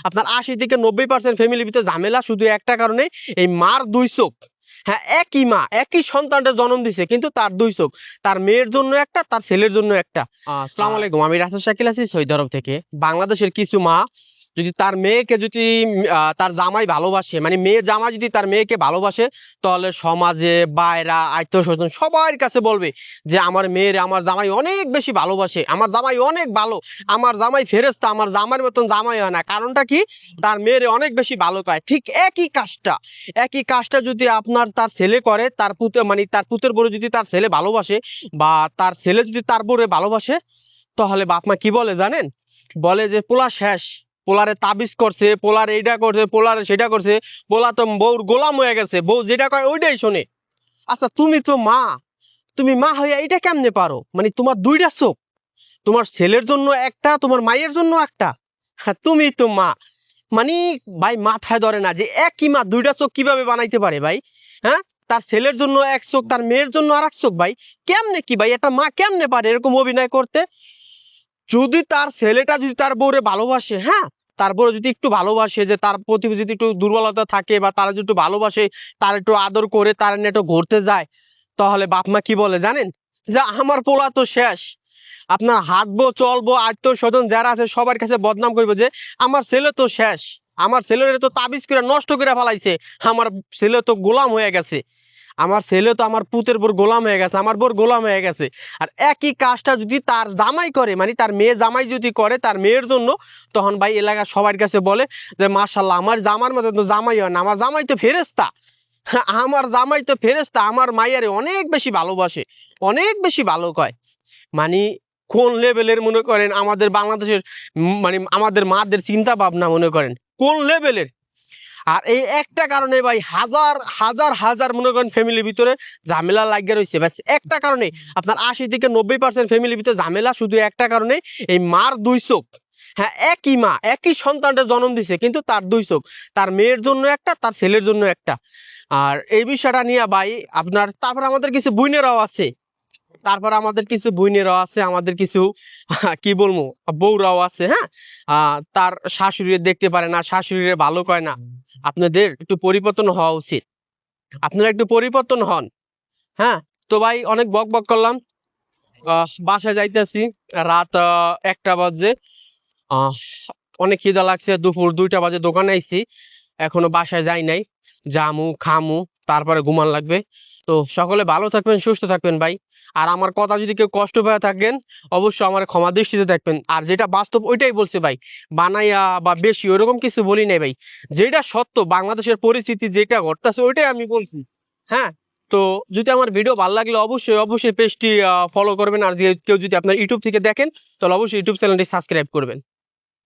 আপনার 80 থেকে 90% ফ্যামিলির ভিতরে ঝামেলা শুধু একটা কারণে, এই মার দুই চোখ। হ্যাঁ, একই মা একই সন্তানটা জন্ম দিছে, কিন্তু তার দুই চোখ, তার মেয়ের জন্য একটা, তার ছেলের জন্য একটা। আসসালামু আলাইকুম, আমি রাসেল শাকিল আছি সৌদি আরব থেকে। বাংলাদেশের কিছু মা যদি তার মেয়েকে যদি তার জামাই ভালোবাসে, মানে মেয়ে জামাই যদি তার মেয়েকে ভালোবাসে, তাহলে সমাজে বাইরা আত্মীয় স্বজন সবার কাছে বলবে যে আমার মেয়ের আমার জামাই অনেক বেশি ভালোবাসে, আমার জামাই অনেক ভালো, আমার জামাই ফেরেশতা, আমার জামাইয়ের মতন জামাই হয় না। কারণটা কি? তার মেয়ের অনেক বেশি ভালো পায়। ঠিক একই কাজটা যদি আপনার তার ছেলে করে, তার পুতে মানে তার পুতের বউ যদি তার ছেলে ভালোবাসে, বা তার ছেলে যদি তার বউরে ভালোবাসে, তাহলে বাপ মা কি বলে জানেন? বলে যে পোলা শেষ, পোলারে তাবিজ করছে, পোলার এইটা করছে, পোলারে সেটা করছে, পোলা তো বউর গোলাম হয়ে গেছে, বউ যেটা কয় ওইটাই শোনে। আচ্ছা, তুমি তো মা, তুমি মা হইয়া এইটা কেমনে পারো? মানে তোমার দুইটা চোখ, তোমার ছেলের জন্য একটা, তোমার মায়ের জন্য একটা। হ্যাঁ, তুমি তো মা। মানে ভাই মাথায় ধরে না যে একই মা দুইটা চোখ কিভাবে বানাইতে পারে ভাই। হ্যাঁ, তার ছেলের জন্য এক চোখ, তার মেয়ের জন্য আর এক চোখ। ভাই কেমনে কি ভাই, একটা মা কেমনে পারে এরকম অভিনয় করতে? যদি তার ছেলেটা যদি তার বউরে ভালোবাসে, হ্যাঁ, তার বউরে যদি একটু ভালোবাসে, যে তার প্রতি যদি একটু দুর্বলতা থাকে, বা তারা যদি একটু ভালোবাসে, তার একটু আদর করে, তার নিয়ে একটু ঘুরতে যায়, তাহলে বাপ মা কি বলে জানেন? যে আমার পোলা তো শেষ। আপনার হাঁটবো চলবো, আত্মীয় স্বজন যারা আছে সবার কাছে বদনাম করবো যে আমার ছেলে তো শেষ, আমার ছেলের তো তাবিজ করে নষ্ট করে ফেলাইছে, আমার ছেলে তো গোলাম হয়ে গেছে, আমার ছেলে তো আমার পুতের বোর গোলাম হয়ে গেছে, আমার বোর গোলাম হয়ে গেছে। আর একই কাজটা যদি তার জামাই করে, মানে তার মেয়ে জামাই যদি করে তার মেয়ের জন্য, তখন ভাই এলাকার সবার কাছে বলে যে মাশাল্লাহ, আমার জামার মতো তো জামাই হয় না, আমার জামাই তো ফেরেশতা, আমার জামাই তো ফেরেশতা, আমার মাইয়ারে অনেক বেশি ভালোবাসে, অনেক বেশি ভালো কয়। মানে কোন লেভেলের মনে করেন আমাদের বাংলাদেশের মানে আমাদের মাদের চিন্তা ভাবনা মনে করেন কোন লেভেলের। আর এই একটা কারণে ভাই হাজার হাজার হাজার মনে করেন ফ্যামিলির ভিতরে ঝামেলা লাগিয়ে রয়েছে, ব্যাস একটা কারণে। আপনার 80 থেকে 90% ফ্যামিলির ভিতরে ঝামেলা শুধু একটা কারণে, এই মার দুই চোখ। হ্যাঁ, একই মা একই সন্তানটা জন্ম দিছে, কিন্তু তার দুই চোখ, তার মেয়ের জন্য একটা, তার ছেলের জন্য একটা। আর এই বিষয়টা নিয়ে ভাই আপনার তারপর আমাদের কিছু বোনেরাও আছে, আমাদের কিছু কি বলবো, বউরাও আছে। হ্যাঁ, তার শাশুড়ি দেখতে পারে না, শাশুড়িরে ভালো কয় না। আপনাদের একটু পরিবর্তন হওয়া উচিত, আপনারা একটু পরিবর্তন হন। হ্যাঁ, তো ভাই অনেক বক বক করলাম, বাসায় যাইতেছি, রাত 1টা বাজে। আহ অনেক খিদা লাগছে, দুপুর 2টা বাজে দোকানে আইছি, এখনো বাসায় যাই নাই। জামু খামু, তারপরে ঘুমান লাগবে। তো সকলে ভালো থাকবেন, সুস্থ থাকবেন ভাই। আর আমার কথা যদি কেউ কষ্ট পেয়ে থাকেন, অবশ্যই আমার ক্ষমা দৃষ্টিতে দেখবেন। আর যেটা বাস্তব ওইটাই বলছে ভাই, বানাইয়া বা বেশি ওরকম কিছু বলি নাই ভাই। যেটা সত্য, বাংলাদেশের পরিস্থিতি যেটা ঘটতেছে ওইটাই আমি বলছি। হ্যাঁ, তো যদি আমার ভিডিও ভালো লাগলে অবশ্যই অবশ্যই পেজটি ফলো করবেন। আর যে কেউ যদি আপনার ইউটিউব থেকে দেখেন, তাহলে অবশ্যই ইউটিউব চ্যানেলটি সাবস্ক্রাইব করবেন।